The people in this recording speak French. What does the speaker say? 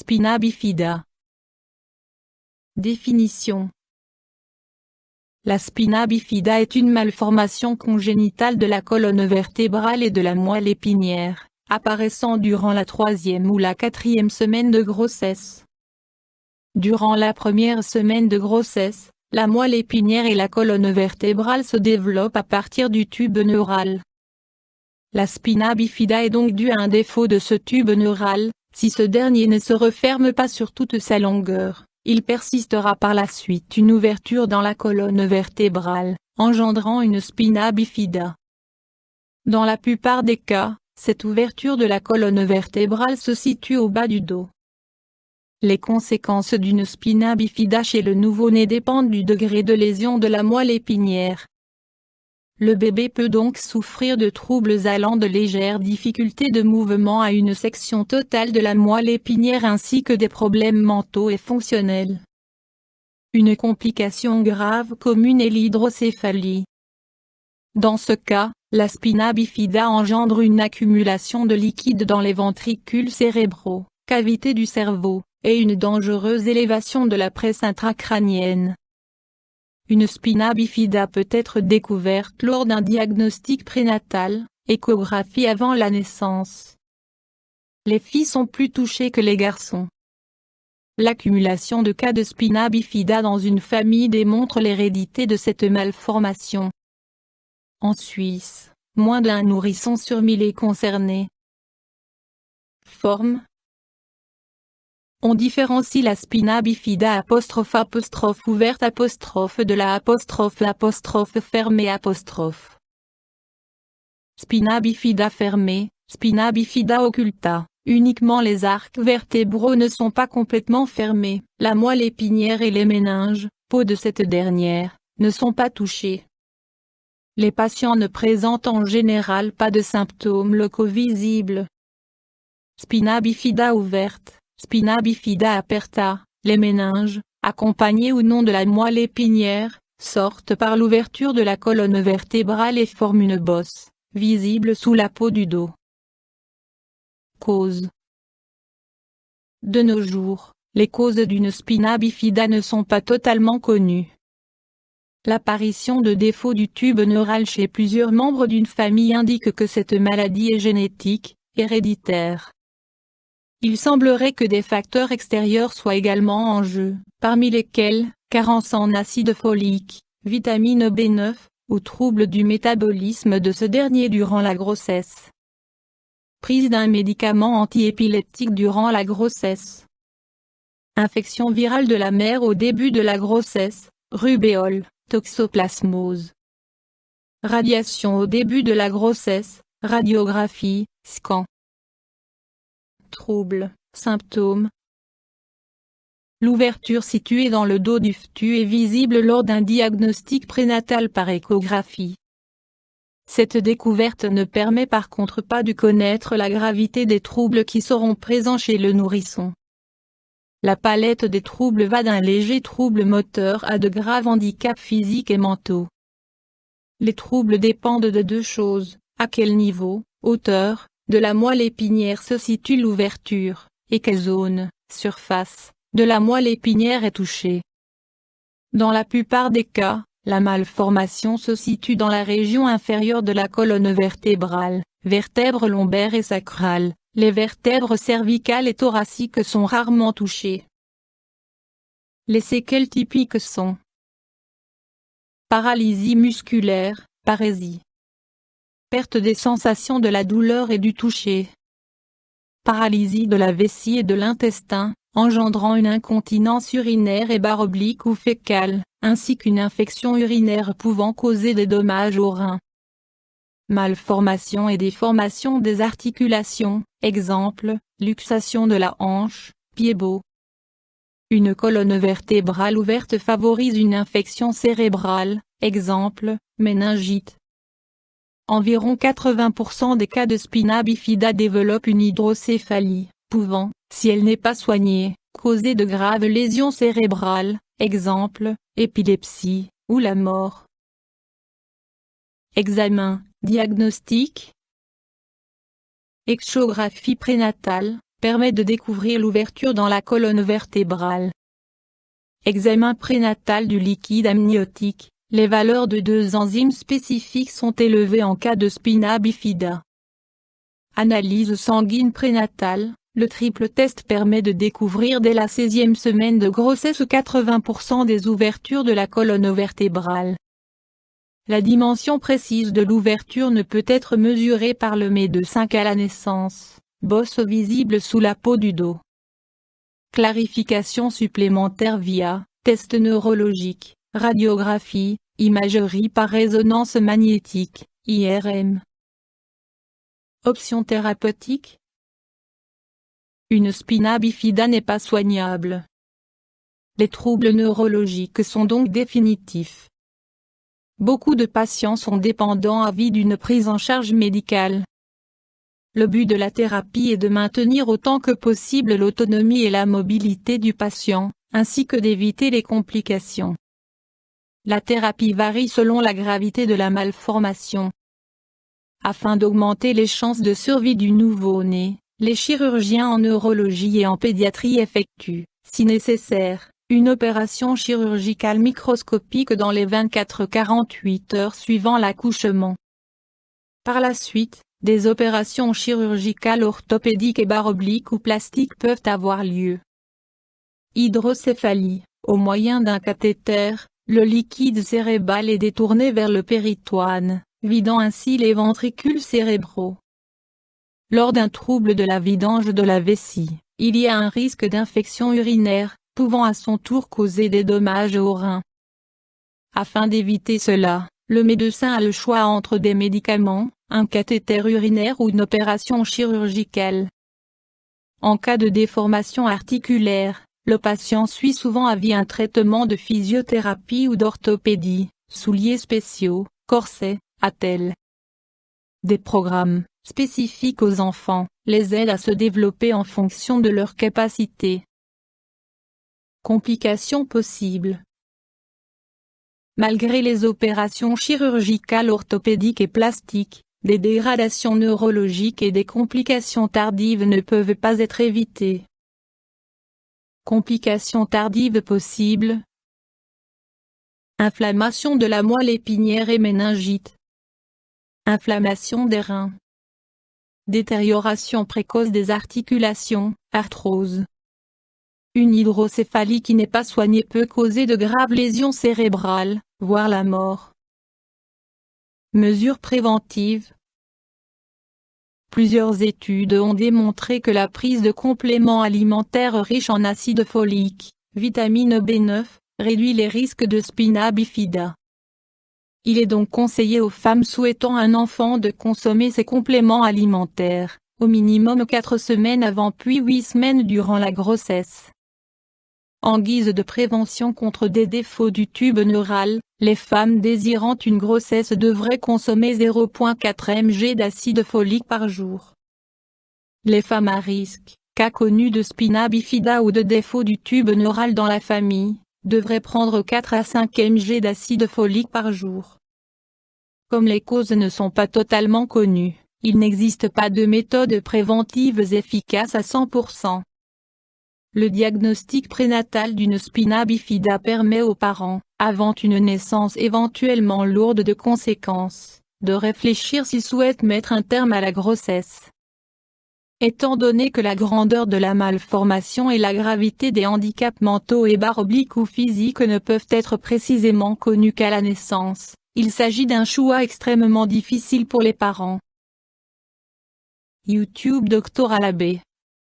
Spina bifida. Définition. La spina bifida est une malformation congénitale de la colonne vertébrale et de la moelle épinière, apparaissant durant la 3e ou la 4e semaine de grossesse. Durant la première semaine de grossesse, la moelle épinière et la colonne vertébrale se développent à partir du tube neural. La spina bifida est donc due à un défaut de ce tube neural. Si ce dernier ne se referme pas sur toute sa longueur, il persistera par la suite une ouverture dans la colonne vertébrale, engendrant une spina bifida. Dans la plupart des cas, cette ouverture de la colonne vertébrale se situe au bas du dos. Les conséquences d'une spina bifida chez le nouveau-né dépendent du degré de lésion de la moelle épinière. Le bébé peut donc souffrir de troubles allant de légères difficultés de mouvement à une section totale de la moelle épinière ainsi que des problèmes mentaux et fonctionnels. Une complication grave commune est l'hydrocéphalie. Dans ce cas, la spina bifida engendre une accumulation de liquide dans les ventricules cérébraux, cavité du cerveau, et une dangereuse élévation de la presse intracrânienne. Une spina bifida peut être découverte lors d'un diagnostic prénatal, échographie avant la naissance. Les filles sont plus touchées que les garçons. L'accumulation de cas de spina bifida dans une famille démontre l'hérédité de cette malformation. En Suisse, moins d'un nourrisson sur 1000 est concerné. Forme. On différencie la spina bifida apostrophe ouverte apostrophe de la apostrophe fermée apostrophe. Spina bifida fermée, spina bifida occulta. Uniquement les arcs vertébraux ne sont pas complètement fermés. La moelle épinière et les méninges, peau de cette dernière, ne sont pas touchés. Les patients ne présentent en général pas de symptômes locaux visibles. Spina bifida ouverte. Spina bifida aperta, les méninges, accompagnés ou non de la moelle épinière, sortent par l'ouverture de la colonne vertébrale et forment une bosse, visible sous la peau du dos. Cause. De nos jours, les causes d'une spina bifida ne sont pas totalement connues. L'apparition de défauts du tube neural chez plusieurs membres d'une famille indique que cette maladie est génétique, héréditaire. Il semblerait que des facteurs extérieurs soient également en jeu, parmi lesquels, carence en acide folique, vitamine B9, ou troubles du métabolisme de ce dernier durant la grossesse. Prise d'un médicament antiépileptique durant la grossesse. Infection virale de la mère au début de la grossesse, rubéole, toxoplasmose. Radiation au début de la grossesse, radiographie, scan. Troubles, symptômes. L'ouverture située dans le dos du fœtus est visible lors d'un diagnostic prénatal par échographie. Cette découverte ne permet par contre pas de connaître la gravité des troubles qui seront présents chez le nourrisson. La palette des troubles va d'un léger trouble moteur à de graves handicaps physiques et mentaux. Les troubles dépendent de deux choses: à quel niveau, hauteur, de la moelle épinière se situe l'ouverture, et quelle zone, surface, de la moelle épinière est touchée. Dans la plupart des cas, la malformation se situe dans la région inférieure de la colonne vertébrale, vertèbres lombaires et sacrales. Les vertèbres cervicales et thoraciques sont rarement touchées. Les séquelles typiques sont paralysie musculaire, parésie. Perte des sensations de la douleur et du toucher. Paralysie de la vessie et de l'intestin, engendrant une incontinence urinaire et barre oblique ou fécale, ainsi qu'une infection urinaire pouvant causer des dommages aux reins. Malformation et déformation des articulations, exemple, luxation de la hanche, pied-bot. Une colonne vertébrale ouverte favorise une infection cérébrale, exemple, méningite. Environ 80% des cas de spina bifida développent une hydrocéphalie, pouvant, si elle n'est pas soignée, causer de graves lésions cérébrales, exemple, épilepsie, ou la mort. Examen, diagnostic. Échographie prénatale, permet de découvrir l'ouverture dans la colonne vertébrale. Examen prénatal du liquide amniotique, les valeurs de 2 enzymes spécifiques sont élevées en cas de spina bifida. Analyse sanguine prénatale, le triple test permet de découvrir dès la 16e semaine de grossesse 80% des ouvertures de la colonne vertébrale. La dimension précise de l'ouverture ne peut être mesurée par le médecin qu'à la naissance, bosse visible sous la peau du dos. Clarification supplémentaire via test neurologique, radiographie, imagerie par résonance magnétique, IRM. Option thérapeutique. Une spina bifida n'est pas soignable. Les troubles neurologiques sont donc définitifs. Beaucoup de patients sont dépendants à vie d'une prise en charge médicale. Le but de la thérapie est de maintenir autant que possible l'autonomie et la mobilité du patient, ainsi que d'éviter les complications. La thérapie varie selon la gravité de la malformation. Afin d'augmenter les chances de survie du nouveau-né, les chirurgiens en neurologie et en pédiatrie effectuent, si nécessaire, une opération chirurgicale microscopique dans les 24-48 heures suivant l'accouchement. Par la suite, des opérations chirurgicales orthopédiques et barobliques ou plastiques peuvent avoir lieu. Hydrocéphalie, au moyen d'un cathéter, le liquide cérébral est détourné vers le péritoine, vidant ainsi les ventricules cérébraux. Lors d'un trouble de la vidange de la vessie, il y a un risque d'infection urinaire, pouvant à son tour causer des dommages aux reins. Afin d'éviter cela, le médecin a le choix entre des médicaments, un cathéter urinaire ou une opération chirurgicale. En cas de déformation articulaire, le patient suit souvent à vie un traitement de physiothérapie ou d'orthopédie, souliers spéciaux, corsets, attelles. Des programmes, spécifiques aux enfants, les aident à se développer en fonction de leurs capacités. Complications possibles. Malgré les opérations chirurgicales orthopédiques et plastiques, des dégradations neurologiques et des complications tardives ne peuvent pas être évitées. Complications tardives possibles. Inflammation de la moelle épinière et méningite. Inflammation des reins. Détérioration précoce des articulations, arthrose. Une hydrocéphalie qui n'est pas soignée peut causer de graves lésions cérébrales, voire la mort. Mesures préventives. Plusieurs études ont démontré que la prise de compléments alimentaires riches en acide folique, vitamine B9, réduit les risques de spina bifida. Il est donc conseillé aux femmes souhaitant un enfant de consommer ces compléments alimentaires, au minimum 4 semaines avant puis 8 semaines durant la grossesse. En guise de prévention contre des défauts du tube neural, les femmes désirant une grossesse devraient consommer 0,4 mg d'acide folique par jour. Les femmes à risque, cas connus de spina bifida ou de défaut du tube neural dans la famille, devraient prendre 4 à 5 mg d'acide folique par jour. Comme les causes ne sont pas totalement connues, il n'existe pas de méthodes préventives efficaces à 100%. Le diagnostic prénatal d'une spina bifida permet aux parents, avant une naissance éventuellement lourde de conséquences, de réfléchir s'ils souhaitent mettre un terme à la grossesse. Étant donné que la grandeur de la malformation et la gravité des handicaps mentaux et barobliques ou physiques ne peuvent être précisément connus qu'à la naissance, il s'agit d'un choix extrêmement difficile pour les parents. YouTube Dr Alabé.